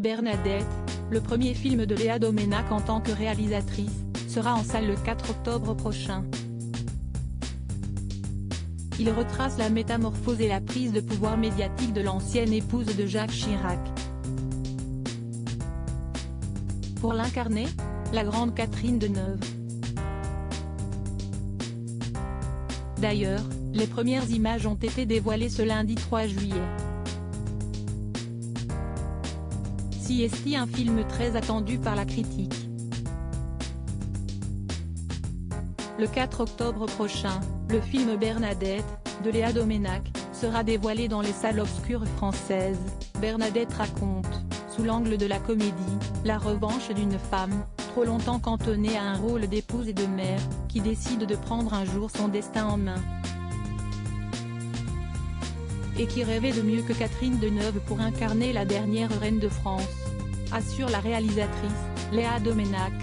Bernadette, le premier film de Léa Doménac en tant que réalisatrice, sera en salle le 4 octobre prochain. Il retrace la métamorphose et la prise de pouvoir médiatique de l'ancienne épouse de Jacques Chirac. Pour l'incarner, la grande Catherine Deneuve. D'ailleurs, les premières images ont été dévoilées ce lundi 3 juillet. Siesti, un film très attendu par la critique. Le 4 octobre prochain, le film Bernadette, de Léa Doménac, sera dévoilé dans les salles obscures françaises. Bernadette raconte, sous l'angle de la comédie, la revanche d'une femme, trop longtemps cantonnée à un rôle d'épouse et de mère, qui décide de prendre un jour son destin en main. Et qui rêvait de mieux que Catherine Deneuve pour incarner la dernière reine de France, assure la réalisatrice, Léa Doménac.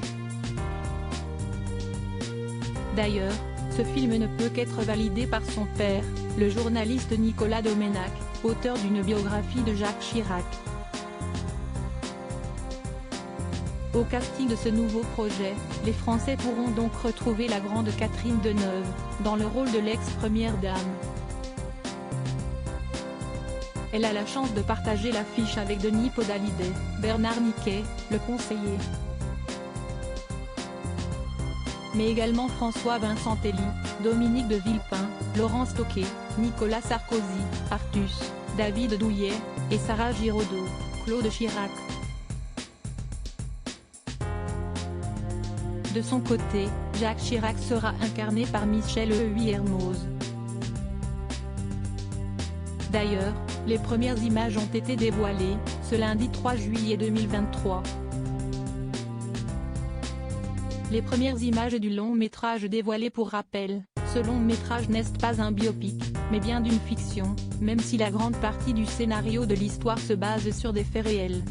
D'ailleurs, ce film ne peut qu'être validé par son père, le journaliste Nicolas Doménac, auteur d'une biographie de Jacques Chirac. Au casting de ce nouveau projet, les Français pourront donc retrouver la grande Catherine Deneuve, dans le rôle de l'ex-première dame. Elle a la chance de partager l'affiche avec Denis Podalides, Bernard Niquet, le conseiller. Mais également François Vincentelli, Dominique de Villepin, Laurence Tocqué, Nicolas Sarkozy, Artus, David Douillet, et Sarah Giraudot, Claude Chirac. De son côté, Jacques Chirac sera incarné par Michel Hermoz. D'ailleurs, les premières images ont été dévoilées, ce lundi 3 juillet 2023. Les premières images du long métrage dévoilées. Pour rappel, ce long métrage n'est pas un biopic, mais bien d'une fiction, même si la grande partie du scénario de l'histoire se base sur des faits réels.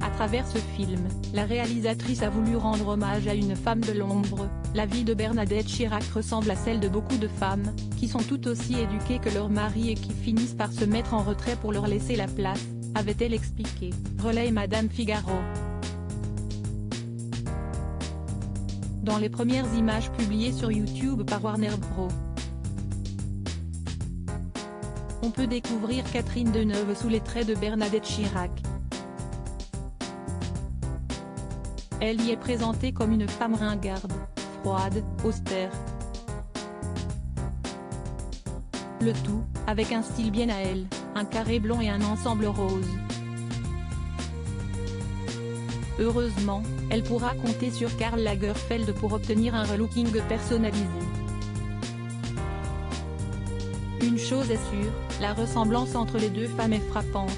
À travers ce film, la réalisatrice a voulu rendre hommage à une femme de l'ombre. La vie de Bernadette Chirac ressemble à celle de beaucoup de femmes, qui sont tout aussi éduquées que leur mari et qui finissent par se mettre en retrait pour leur laisser la place, avait-elle expliqué, relaie Madame Figaro. Dans les premières images publiées sur YouTube par Warner Bros. On peut découvrir Catherine Deneuve sous les traits de Bernadette Chirac. Elle y est présentée comme une femme ringarde, froide, austère. Le tout, avec un style bien à elle, un carré blond et un ensemble rose. Heureusement, elle pourra compter sur Karl Lagerfeld pour obtenir un relooking personnalisé. Une chose est sûre, la ressemblance entre les deux femmes est frappante.